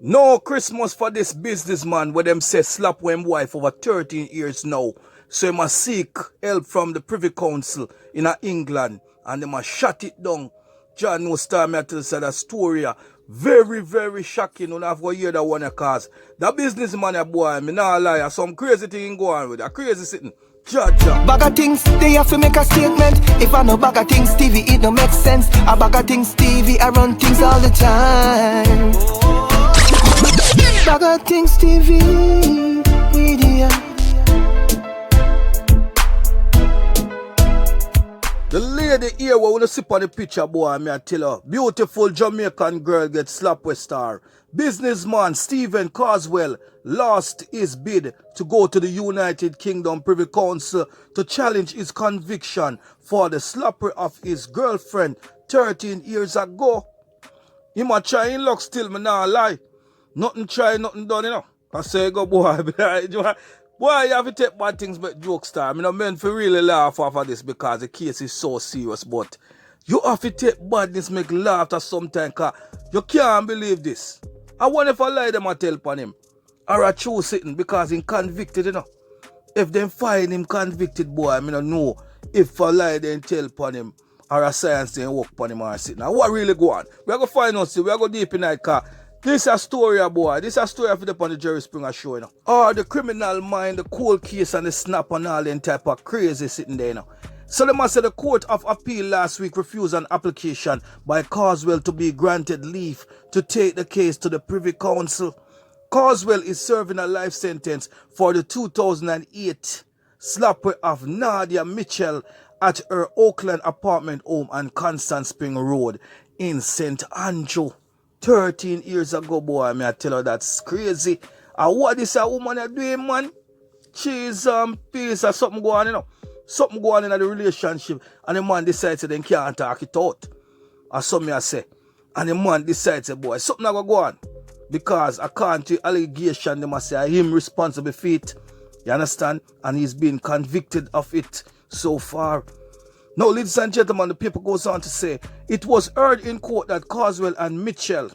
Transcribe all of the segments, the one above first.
No Christmas for this businessman where them say slap with wife over 13 years now. So he must seek help from the Privy Council in England and they must shut it down. John no star me tell say that story. Very, very shocking. You have to hear that one cause. That businessman a boy, me not lie, some crazy thing go on with that crazy sitting. BaggaThingz, they have to make a statement. If I know BaggaThingz TV, it don't make sense. A BaggaThingz TV, I run things all the time. BaggaThingz TV Media. The lady here who will sip on the picture, boy, me I tell her. Beautiful Jamaican girl gets slapped with star. Businessman Stephen Carswell lost his bid to go to the United Kingdom Privy Council to challenge his conviction for the slapper of his girlfriend 13 years ago. He might try in luck still, me not lie. Nothing try, nothing done, you know. I say, go boy, boy, you have to take bad things but joke star. I mean, I'm meant to really laugh off of this because the case is so serious, but you have to take badness, make laugh at sometimes because you can't believe this. I wonder if I lie them and tell upon him. Or I choose sitting because he's convicted, you know. If them find him convicted, boy, I mean, I know if I lie then tell upon him or a science then work upon him or sitting. Now, what really go on? We're going to find out, see, we're going to go deep in that car. This is a story, boy. This is a story for the on the Jerry Springer show, you know. Or the criminal mind, the cold case and the snap and all them type of crazy sitting there, you know. So they must say the Court of Appeal last week refused an application by Carswell to be granted leave to take the case to the Privy Council. Carswell is serving a life sentence for the 2008 slapper of Nadia Mitchell at her Oakland apartment home on Constant Spring Road in St. Andrew. 13 years ago, boy, I tell her that's crazy. And what is a woman a doing, man? She's peace or something going on, you know. Something going on in the relationship. And the man decides that they can't talk it out. Or something I say. And the man decides, boy, something not go on. Because according to allegation, they must say him responsible for it. You understand? And he's been convicted of it so far. Now, ladies and gentlemen, the paper goes on to say, it was heard in court that Carswell and Mitchell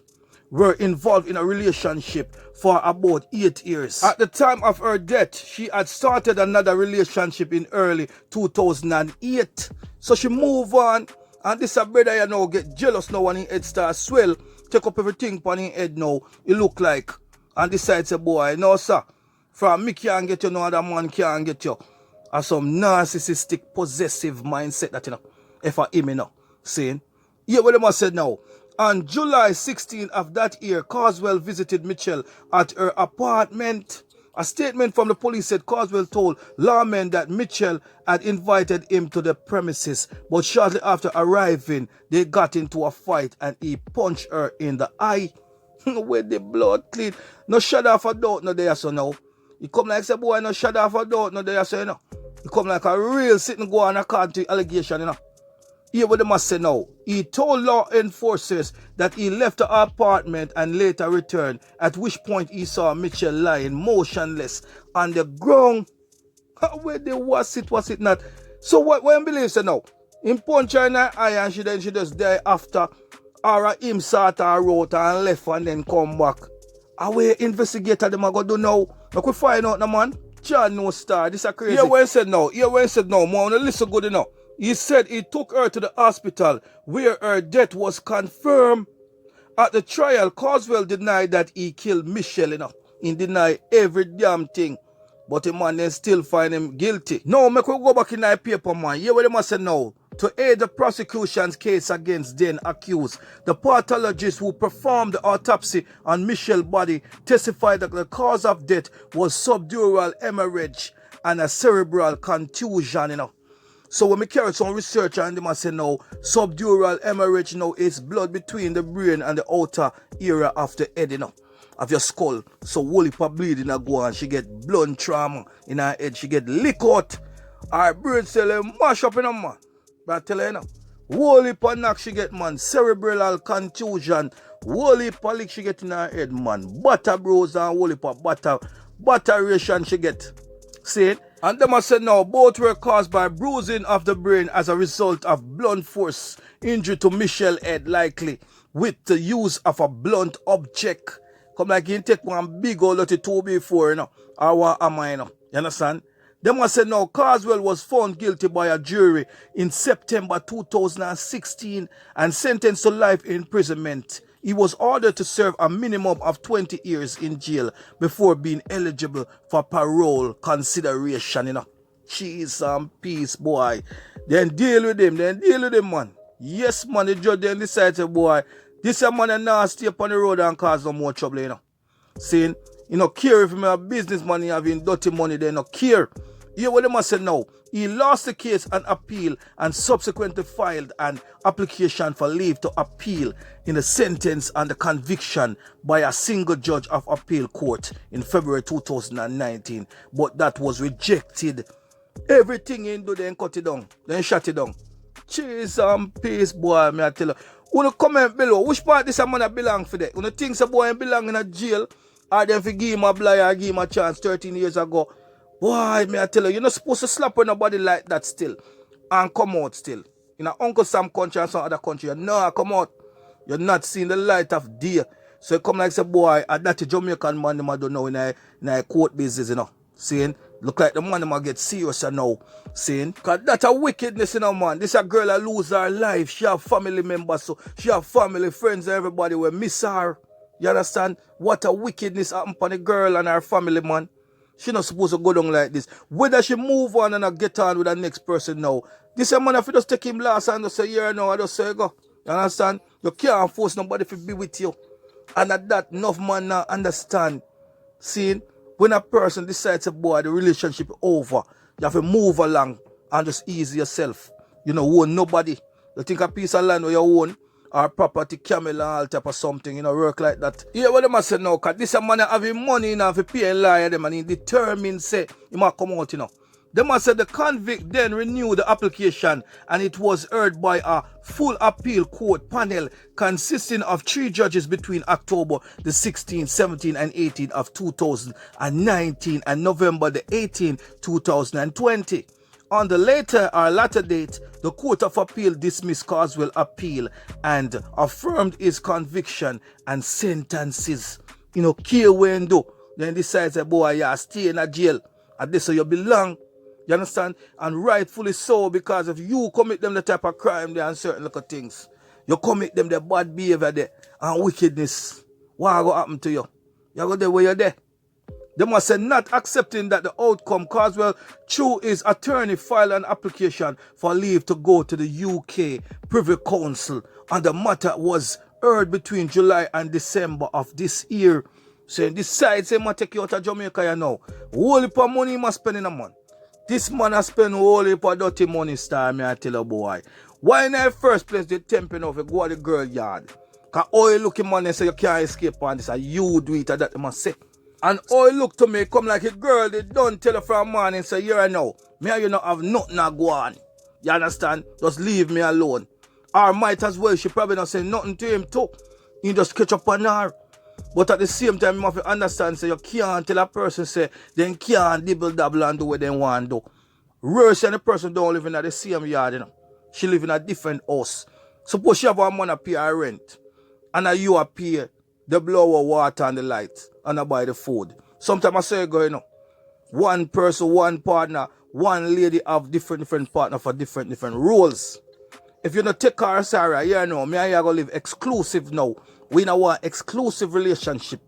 were involved in a relationship for about 8 years. At the time of her death, she had started another relationship in early 2008. So she moved on, and this a brother, you know, get jealous now when his head starts swell, take up everything on his head now, it look like, and decides, boy, no sir, from me can't get you, no other man can't get you. Or some narcissistic, possessive mindset that, you know, if I him, you know, saying. Yeah, what they must say now. On July 16th of that year, Carswell visited Mitchell at her apartment. A statement from the police said Carswell told lawmen that Mitchell had invited him to the premises, but shortly after arriving, they got into a fight and he punched her in the eye. With the blood clean. No shadow of a doubt no there, so now. He come like say, boy, no shadow of a doubt no there, so you know. He come like a real sitting go on according to allegation, you know. Here what they must say now. He told law enforcers that he left the apartment and later returned, at which point he saw Mitchell lying motionless on the ground. Where they was it not? So what when believe say now? Him punch her in her eye and she just die after, or him sort her out and left and then come back. Away investigator them a go do now. Like we find out now, man. John no star. This a crazy. Yeah, when said now. Yeah, when said now. Man, listen good enough. He said he took her to the hospital where her death was confirmed. At the trial, Carswell denied that he killed Mitchell, you know. He denied every damn thing. But the man then still find him guilty. Now, make we go back in that paper, man. Yeah, what they must say now. To aid the prosecution's case against then accused, the pathologist who performed the autopsy on Mitchell's body testified that the cause of death was subdural hemorrhage and a cerebral contusion, you know. So when we carry some research and they must say now, subdural hemorrhage now is blood between the brain and the outer area of the head, you know, of your skull. So whole heap of bleeding go and she get blood trauma in her head. She get lick out. Her brain cell mash up in her man. But I tell you now, whole heap of knock she get, man. Cerebral contusion. Whole heap of lick she get in her head, man. Butter bros and whole heap of butteration she get. See it? And them said now both were caused by bruising of the brain as a result of blunt force injury to Mitchell's head, likely with the use of a blunt object Come like he take one big old lot of 2B4, you know, or what am I, you know. You understand? Them must say now Carswell was found guilty by a jury in September 2016 and sentenced to life imprisonment. He was ordered to serve a minimum of 20 years in jail before being eligible for parole consideration, you know. Cheese and peace, boy. Then deal with him, man. Yes, man, the judge then decided, boy, this a man now stay upon the road and cause no more trouble, you know. Saying, you know, care if him a businessman, he having dirty money, they no care. Hear what they must say now. He lost the case and appeal and subsequently filed an application for leave to appeal in the sentence and the conviction by a single judge of appeal court in February 2019. But that was rejected. Everything he do, then cut it down. Then shut it down. Cheese and peace, boy, me I tell you. Wanna comment below, which part this a man belong for that? Wanna think a boy belong in a jail? Or then for give him a blind or give him a chance 13 years ago? Boy, me I tell you, you're not supposed to slap on nobody like that still. And come out still. In a Uncle Sam country and some other country, you know, come out. You're not seeing the light of day. So you come like say, boy, that Jamaican man, them I don't know in a court business, you know. Saying, look like the man them get serious now. Saying, cause that's a wickedness, you know, man. This a girl that lose her life. She have family members, so she have family, friends, everybody will miss her. You understand? What a wickedness happened for the girl and her family, man. She not supposed to go down like this. Whether she move on and get on with the next person now. This a man if you just take him last and just say, yeah, no, I just say go. You understand? You can't force nobody to be with you. And at that, enough man now understand. Seeing, when a person decides to boy, the relationship over, you have to move along and just ease yourself. You know, own nobody. You think a piece of land where you own, or property, camel and all type of something, you know, work like that. Yeah, what them I say now, cause this a man having money enough to pay a lawyer them and he determined say he might come out, you know. Them I said the convict then renewed the application and it was heard by a full appeal court panel consisting of 3 judges between October the 16th, 17th and 18th of 2019 and November the 18th, 2020. On the latter date, the Court of Appeal dismissed Carswell's appeal and affirmed his conviction and sentences. You know, care when do. Then decides that boy, you stay in a jail. And this so you belong. You understand? And rightfully so, because if you commit them the type of crime there and certain little things, you commit them the bad behavior there and wickedness, what will happen to you? You go there where you're there. They must say not accepting that the outcome, Carswell, through his attorney, filed an application for leave to go to the UK Privy Council, and the matter was heard between July and December of this year. So this side say, man, take you out of Jamaica, you know. Whole heap of money he must spend in a man. This man has spent whole heap of dirty money, star, me I tell you, boy. Why in the first place they tempting off, you go to the girl yard? Because all you looking man, they say you can't escape on this, and you do it, and that they must say. And all look to me come like a girl, they don't tell her from morning, say, yeah, no, me and you not have nothing to go on. You understand? Just leave me alone. Or might as well, she probably not say nothing to him too. He just catch up on her. But at the same time, you have to understand, say, you can't tell a person, say, they can't dibble-dabble and do what they want to do. Worse than the person don't live in the same yard, you know. She live in a different house. Suppose she have a man to pay her rent. And you pay the blower, water, and the lights. And I buy the food. Sometimes I say, you know, one person, one partner, one lady have different partner for different roles. If you don't take her, Sarah, you know, me and you go live exclusive now. We now want exclusive relationship.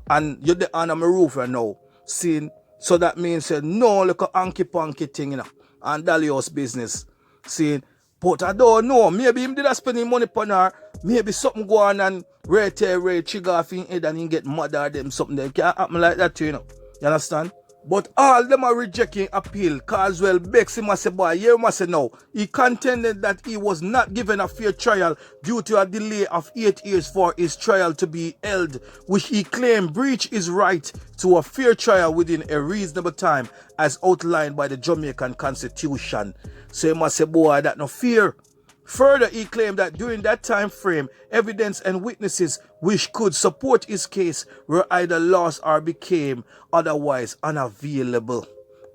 And you're the under my roof right now. Seeing, so that means no like a hanky-panky thing, you know, and Dalios business. Seeing, but I don't know. Maybe him did I spending money upon her. Maybe something go on and right trigger off in head and he get mad at them. Something that can't happen like that too, you know. You understand? But all them are rejecting appeal. Carswell begs him and say, boy, you must say no. He contended that he was not given a fair trial due to a delay of 8 years for his trial to be held, which he claimed breached his right to a fair trial within a reasonable time as outlined by the Jamaican Constitution. So he must say, boy, that no fear. Further, he claimed that during that time frame, evidence and witnesses which could support his case were either lost or became otherwise unavailable.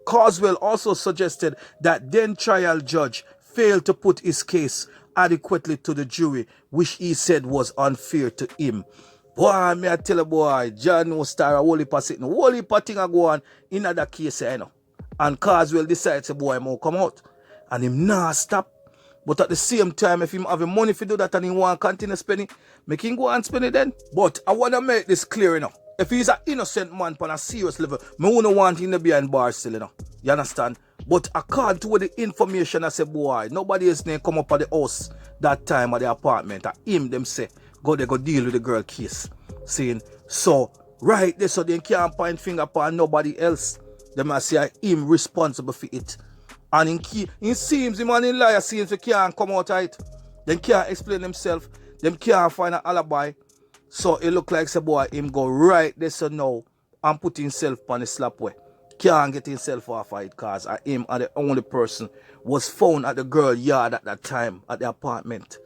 Carswell also suggested that then trial judge failed to put his case adequately to the jury, which he said was unfair to him. Boy, me I tell you, boy, John no star a whole heap of sitting. Whole heap of thing a go on in that case, you know. And Carswell decides, boy, more come out. And him nah stop. But at the same time, if him having money to do that and he want to continue spending, make him go and spend it then. But I want to make this clear, you know. If he's an innocent man on a serious level, me wouldn't want him to be in bar still, you know. You understand? But according to the information I say, boy, nobody else name come up at the house that time at the apartment. And him, them say, go there, go deal with the girl case. Saying, so, right there, so they can't point finger upon nobody else. They must say him responsible for it. And it seems the man in liar seems he can't come out of it. They can't explain themselves. They can't find an alibi. So it look like say boy him go right there so now and put himself on the slap way. Can't get himself off of it because him are the only person was found at the girl yard at that time at the apartment.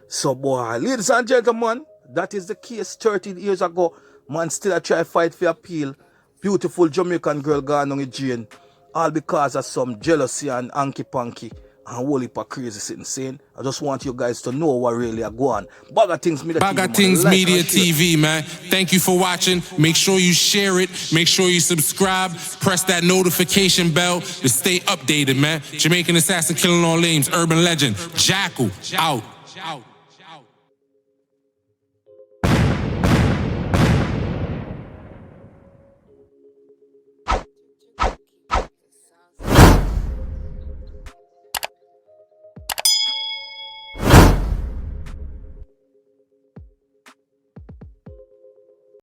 So boy, ladies and gentlemen, that is the case 13 years ago. Man still a try fight for appeal. Beautiful Jamaican girl gone on the jail. All because of some jealousy and hanky-panky and whole heap of crazy sitting saying. I just want you guys to know what really are going on. BaggaThingz Media TV. BaggaThingz Media TV, man. Thank you for watching. Make sure you share it. Make sure you subscribe. Press that notification bell to stay updated, man. Jamaican assassin killing all names. Urban legend. Jackal. Out.